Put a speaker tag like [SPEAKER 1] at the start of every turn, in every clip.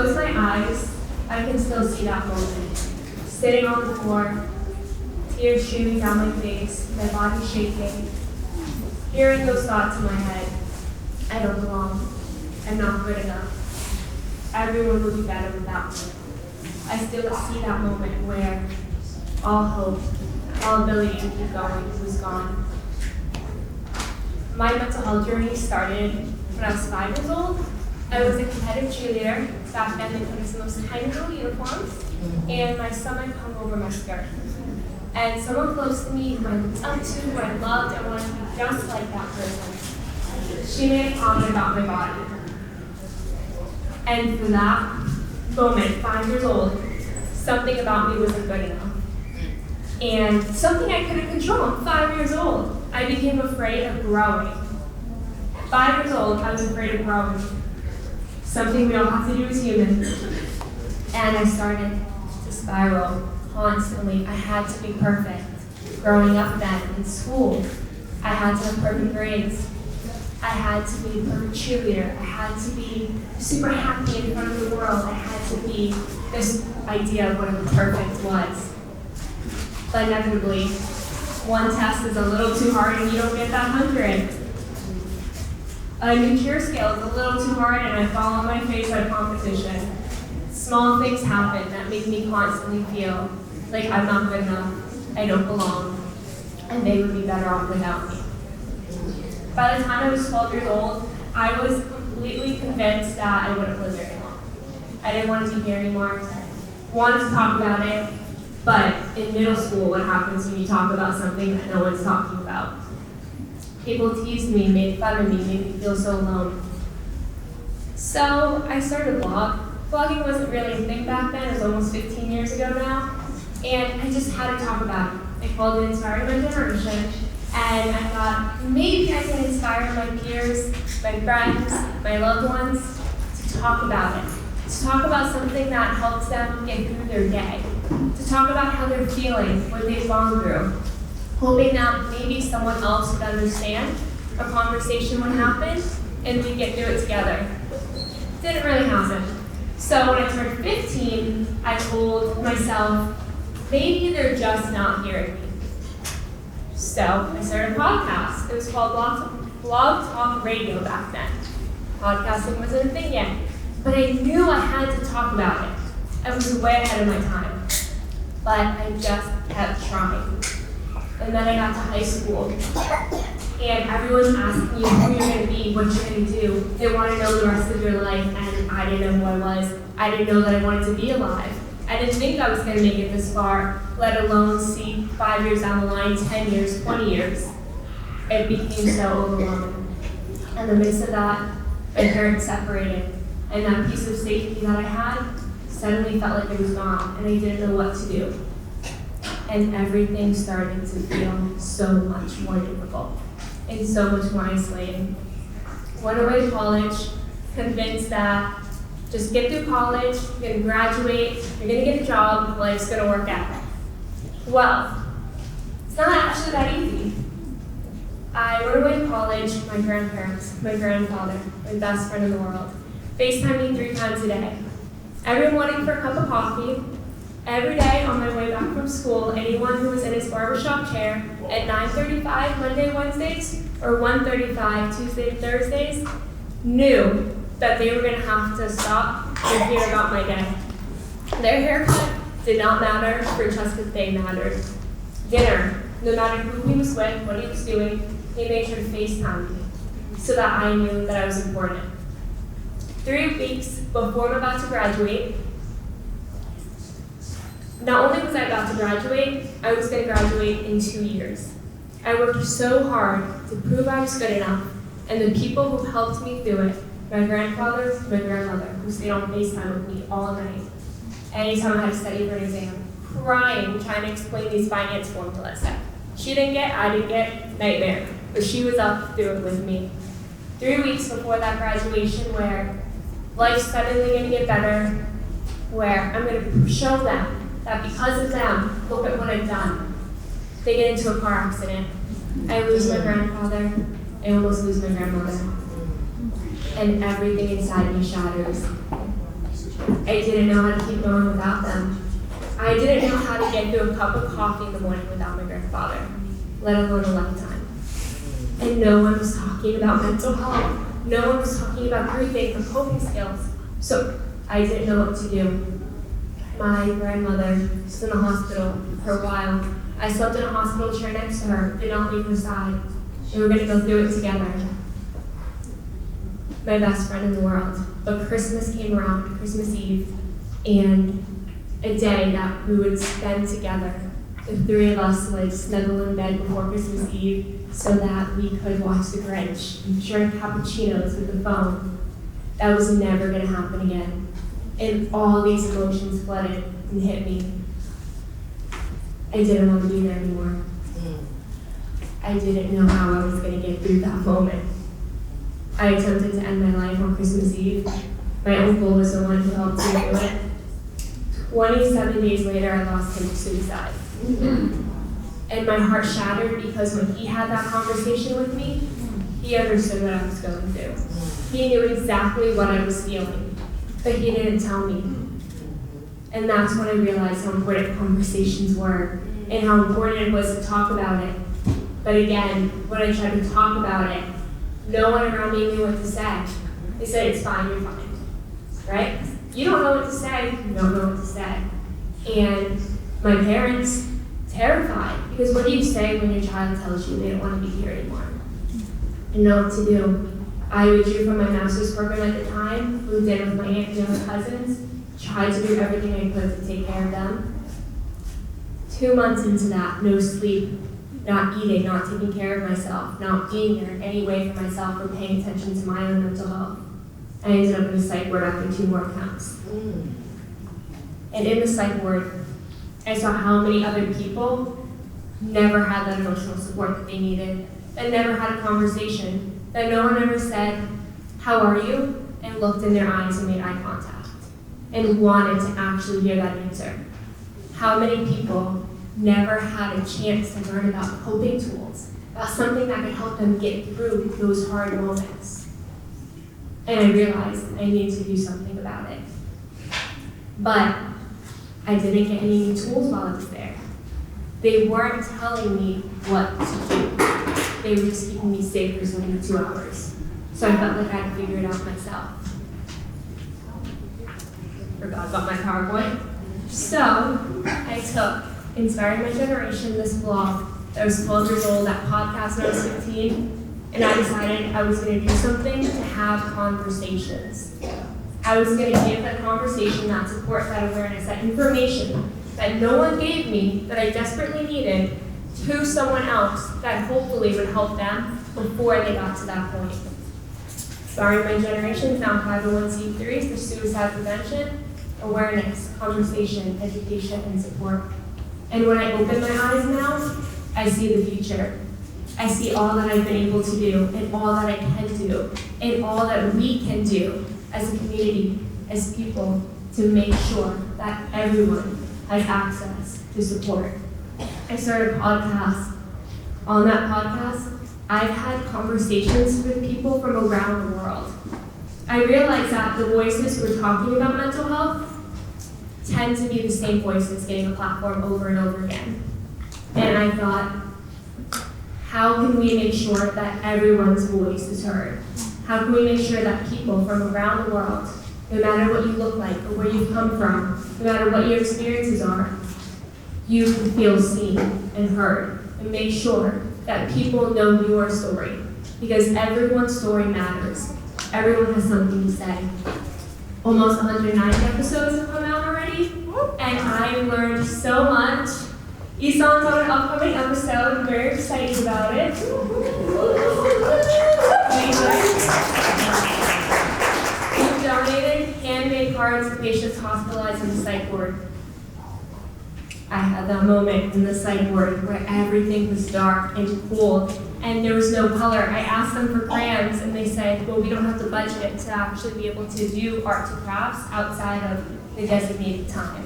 [SPEAKER 1] close my eyes, I can still see that moment. Sitting on the floor, tears streaming down my face, my body shaking, hearing those thoughts in my head. I don't belong. I'm not good enough. Everyone would be better without me. I still see that moment where all hope, all ability to keep going was gone. My mental health journey started when I was 5 years old. I was a competitive cheerleader. Back then, they put us in those tiny little uniforms, and my stomach hung over my skirt. And someone close to me who I looked up to, who I loved, and wanted to be just like that person, she made a comment about my body. And for that moment, 5 years old, something about me wasn't good enough. And something I couldn't control. I'm 5 years old. I became afraid of growing. 5 years old, I was afraid of growing. Something we all have to do as humans. And I started to spiral constantly. I had to be perfect. Growing up then in school, I had to have perfect grades. I had to be a perfect cheerleader. I had to be super happy in front of the world. I had to be this idea of what a perfect was. But inevitably, one test is a little too hard and you don't get that 100. A new cheer scale is a little too hard and I fall on my face at competition. Small things happen that make me constantly feel like I'm not good enough, I don't belong, and they would be better off without me. By the time I was 12 years old, I was completely convinced that I wouldn't live very long. I didn't want to be here anymore. Wanted to talk about it, but in middle school, what happens when you talk about something that no one's talking about? People teased me, made fun of me, made me feel so alone. So I started a blog. Blogging wasn't really a thing back then, it was almost 15 years ago now, and I just had to talk about it. I called it Inspiring My Generation, and I thought, maybe I can inspire my peers, my friends, my loved ones to talk about it. To talk about something that helps them get through their day. To talk about how they're feeling, what they've gone through. Hoping that maybe someone else would understand, a conversation would happen, and we'd get through it together. Didn't really happen. So when I turned 15, I told myself, maybe they're just not hearing me. So I started a podcast. It was called Blog Talk Radio back then. Podcasting wasn't a thing yet. But I knew I had to talk about it. I was way ahead of my time. But I just kept trying. And then I got to high school. And everyone's asking you who you're going to be, what you're going to do. They want to know the rest of your life, and I didn't know who I was. I didn't know that I wanted to be alive. I didn't think I was going to make it this far, let alone see 5 years down the line, 10 years, 20 years. It became so overwhelming. In the midst of that, my parents separated, and that piece of safety that I had suddenly felt like it was gone, and I didn't know what to do. And everything started to feel so much more difficult and so much more isolating. Went away to college, convinced that just get through college, you're going to graduate, you're going to get a job, life's going to work out. Well, it's not actually that easy. I went away to college, my grandparents, my grandfather, my best friend in the world, FaceTime me 3 times a day. Every morning for a cup of coffee, every day on my way back from school, anyone who was in his barbershop chair at 9:35 Monday, Wednesdays, or 1:35 Tuesday, Thursdays, knew that they were going to have to stop and hear about my day. Their haircut did not matter, Francesca's day mattered. Dinner, no matter who he was with, what he was doing, he made sure to FaceTime me so that I knew that I was important. 3 weeks before I'm about to graduate, not only was I about to graduate, I was going to graduate in 2 years. I worked so hard to prove I was good enough, and the people who helped me through it, my grandfather, my grandmother, who stayed on FaceTime with me all night. Anytime I had to study for an exam, crying, trying to explain these finance formulas that she didn't get, I didn't get, nightmare. But she was up through it with me. 3 weeks before that graduation, where life's suddenly going to get better, where I'm going to show them that because of them, look at what I've done. They get into a car accident. I lose my grandfather. I almost lose my grandmother. And everything inside me shatters. I didn't know how to keep going without them. I didn't know how to get through a cup of coffee in the morning without my grandfather, let alone a lifetime. And no one was talking about mental health. No one was talking about grieving or coping skills. So I didn't know what to do. My grandmother was in the hospital for a while. I slept in a hospital chair next to her, did not leave her side. We were going to go through it together. My best friend in the world. But Christmas came around, Christmas Eve, and a day that we would spend together. The three of us would snuggle in bed before Christmas Eve so that we could watch The Grinch and drink cappuccinos with the phone. That was never going to happen again. And all these emotions flooded and hit me. I didn't want to be there anymore. I didn't know how I was going to get through that moment. I attempted to end my life on Christmas Eve. My uncle was the one who helped me do it. 27 days later, I lost him to suicide. And my heart shattered because when he had that conversation with me, he understood what I was going through. He knew exactly what I was feeling, but he didn't tell me. And that's when I realized how important conversations were and how important it was to talk about it. But again, when I tried to talk about it, no one around me knew what to say. They said, it's fine, you're fine, right? You don't know what to say, you don't know what to say. And my parents, terrified, because what do you say when your child tells you they don't want to be here anymore? And know what to do. I withdrew from my master's program at the time, moved in with my aunt and younger cousins, tried to do everything I could to take care of them. 2 months into that, no sleep, not eating, not taking care of myself, not being there in any way for myself or paying attention to my own mental health. I ended up in a psych ward after 2 more counts. And in the psych ward, I saw how many other people never had that emotional support that they needed, that never had a conversation, that no one ever said, how are you? And looked in their eyes and made eye contact and wanted to actually hear that answer. How many people never had a chance to learn about coping tools, about something that could help them get through those hard moments. And I realized I needed to do something about it. But I didn't get any new tools while I was there. They weren't telling me what to do. They were just keeping me safe for 72 hours. So I felt like I had to figure it out myself. Forgot about my PowerPoint. So I took Inspiring My Generation, this blog that was 12 years old, that podcast when I was 15, and I decided I was going to do something to have conversations. I was going to give that conversation, that support, that awareness, that information that no one gave me, that I desperately needed, to someone else that hopefully would help them before they got to that point. Inspiring My Generation found 501c3s for suicide prevention, awareness, conversation, education, and support. And when I open my eyes now, I see the future. I see all that I've been able to do, and all that I can do, and all that we can do as a community, as people, to make sure that everyone has access to support. I started a podcast. On that podcast, I've had conversations with people from around the world. I realized that the voices who are talking about mental health tend to be the same voices getting a platform over and over again. And I thought, how can we make sure that everyone's voice is heard? How can we make sure that people from around the world, no matter what you look like or where you've come from, no matter what your experiences are, you can feel seen and heard, and make sure that people know your story, because everyone's story matters. Everyone has something to say. Almost 190 episodes have come out already, and I learned so much. Isan's on an upcoming episode. I'm very excited about it. We've donated handmade cards to patients hospitalized in the psych ward. I had that moment in the psych ward where everything was dark and cool and there was no color. I asked them for crayons and they said, well, we don't have the budget to actually be able to do arts and crafts outside of the designated time.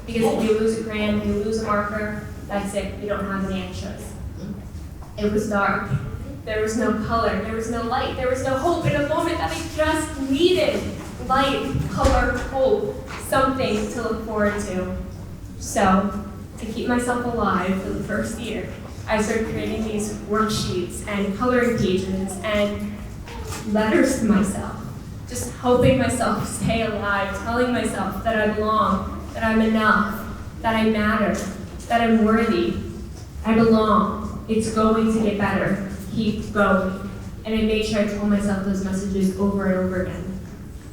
[SPEAKER 1] Because if you lose a crayon, you lose a marker, that's it, you don't have any extras. It was dark. There was no color, there was no light, there was no hope in a moment that I just needed. light, color, hope, something to look forward to. So, to keep myself alive for the first year, I started creating these worksheets and coloring pages and letters to myself, just helping myself stay alive, telling myself that I belong, that I'm enough, that I matter, that I'm worthy, I belong, it's going to get better, keep going. And I made sure I told myself those messages over and over again.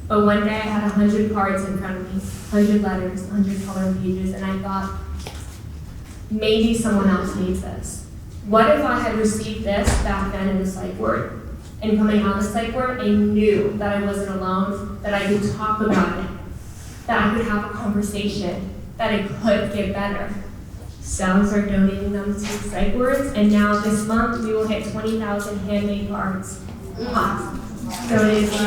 [SPEAKER 1] But one day I had 100 cards in front of me, 100 letters, 100 coloring pages, and I thought, maybe someone else needs this. What if I had received this back then in the psych ward? And coming out of the psych ward, I knew that I wasn't alone, that I could talk about it, that I could have a conversation, that it could get better. So I started donating them to psych wards, and now this month we will hit 20,000 handmade cards. Donated to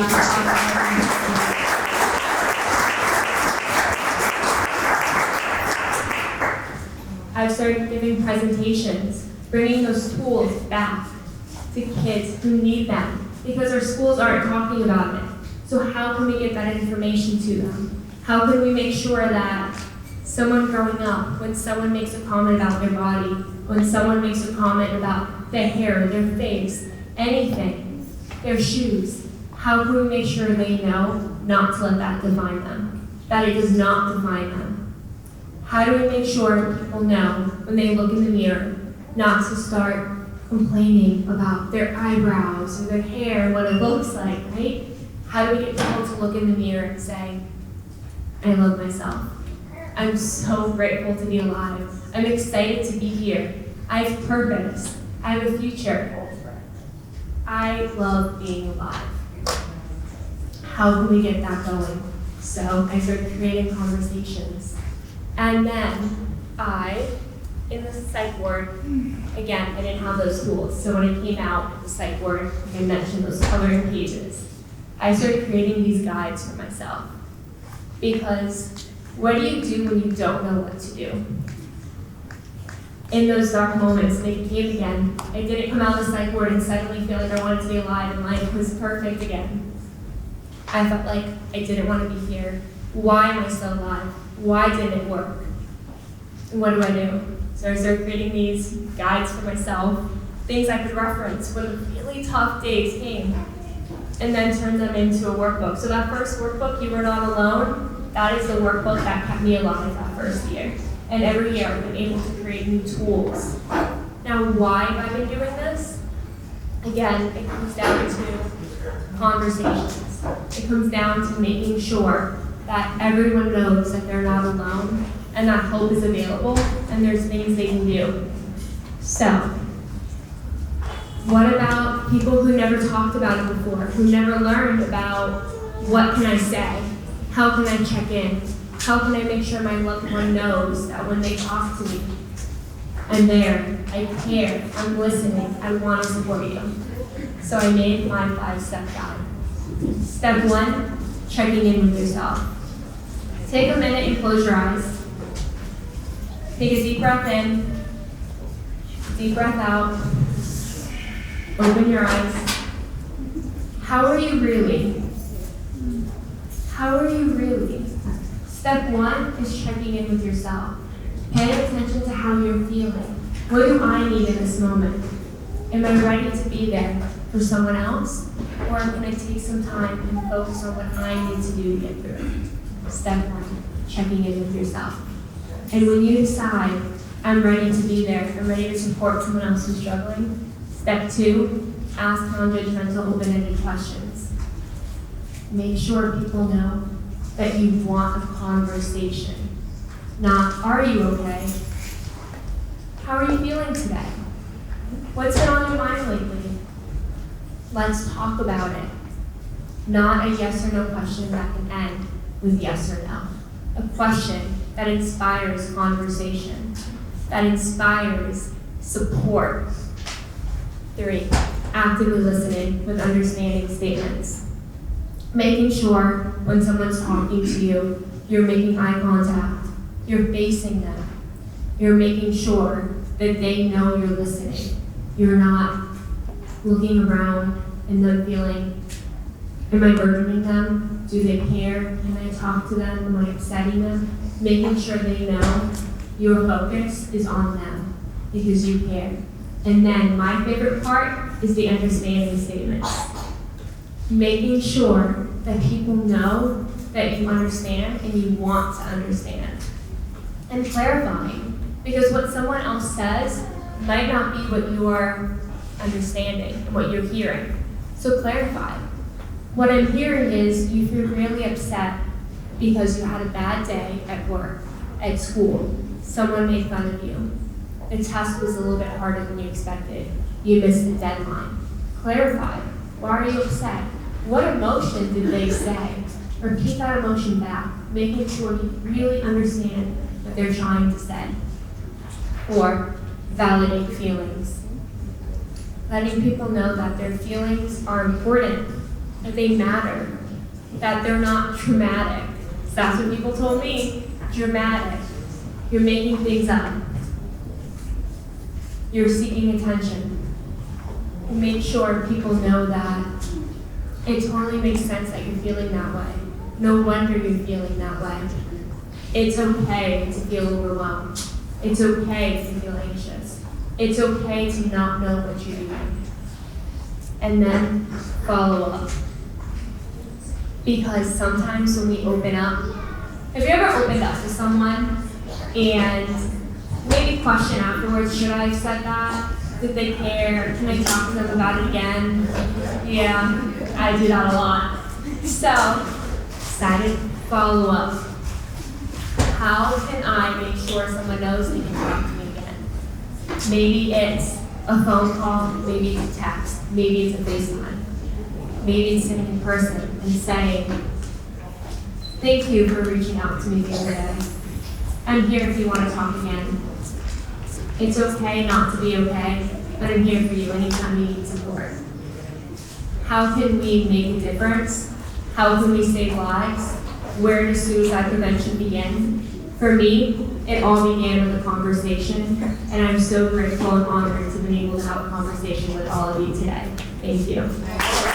[SPEAKER 1] I've started giving presentations, bringing those tools back to kids who need them, because our schools aren't talking about it. So how can we get that information to them? How can we make sure that someone growing up, when someone makes a comment about their body, when someone makes a comment about their hair, their face, anything, their shoes, how can we make sure they know not to let that define them, that it does not define them? How do we make sure people know when they look in the mirror not to start complaining about their eyebrows or their hair and what it looks like, right? How do we get people to look in the mirror and say, I love myself. I'm so grateful to be alive. I'm excited to be here. I have purpose. I have a future. I love being alive. How can we get that going? So I started creating conversations. And then in the psych ward, again, I didn't have those tools. So when I came out of the psych ward, like I mentioned those coloring pages, I started creating these guides for myself. Because what do you do when you don't know what to do? In those dark moments, they came again. I didn't come out of the psych ward and suddenly feel like I wanted to be alive and life was perfect again. I felt like I didn't want to be here. Why am I still alive? Why didn't it work? And what do? So I started creating these guides for myself, things I could reference when really tough days came, and then turned them into a workbook. So that first workbook, You Were Not Alone, that is the workbook that kept me alive that first year. And every year I've been able to create new tools. Now, why have I been doing this? Again, it comes down to conversations. It comes down to making sure that everyone knows that they're not alone and that hope is available and there's things they can do. So, what about people who never talked about it before, who never learned about what can I say? How can I check in? How can I make sure my loved one knows that when they talk to me, I'm there, I care, I'm listening, I want to support you. So I made my 5-step guide. Step 1, checking in with yourself. Take a minute and close your eyes. Take a deep breath in, deep breath out. Open your eyes. How are you really? How are you really? Step 1 is checking in with yourself. Pay attention to how you're feeling. What do I need in this moment? Am I ready to be there for someone else? Or can I take some time and focus on what I need to do to get through it? Step 1, checking in with yourself. And when you decide, I'm ready to be there, I'm ready to support someone else who's struggling, step 2, ask non-judgmental, open-ended questions. Make sure people know that you want a conversation. Not, are you okay? How are you feeling today? What's been on your mind lately? Let's talk about it. Not a yes or no question that can end with yes or no. A question that inspires conversation, that inspires support. 3, actively listening with understanding statements. Making sure when someone's talking to you, you're making eye contact, you're facing them, you're making sure that they know you're listening. You're not looking around and them feeling Am I burdening them? Do they care? Can I talk to them? Am I upsetting them? Making sure they know your focus is on them because you care. And then my favorite part is the understanding statements. Making sure that people know that you understand and you want to understand. And clarifying, because what someone else says might not be what you are understanding and what you're hearing. So clarify. What I'm hearing is you feel really upset because you had a bad day at work, at school. Someone made fun of you. The test was a little bit harder than you expected. You missed the deadline. Clarify. Why are you upset? What emotion did they say? Repeat that emotion back, making sure you really understand what they're trying to say. Or validate feelings. Letting people know that their feelings are important, that they matter, that they're not traumatic. So that's what people told me, dramatic. You're making things up. You're seeking attention. And make sure people know that it totally makes sense that you're feeling that way. No wonder you're feeling that way. It's okay to feel overwhelmed. It's okay to feel anxious. It's okay to not know what you're doing. And then follow up. Because sometimes when we open up, have you ever opened up to someone and maybe question afterwards, should I have said that? Did they care? Can I talk to them about it again? Yeah, I do that a lot. So, decided follow up. How can I make sure someone knows they can talk to me again? Maybe it's a phone call, maybe it's a text, maybe it's a FaceTime. Maybe it's sitting in person and saying, thank you for reaching out to me the other day. I'm here if you want to talk again. It's okay not to be okay, but I'm here for you anytime you need support. How can we make a difference? How can we save lives? Where does suicide prevention begin? For me, it all began with a conversation, and I'm so grateful and honored to be able to have a conversation with all of you today. Thank you.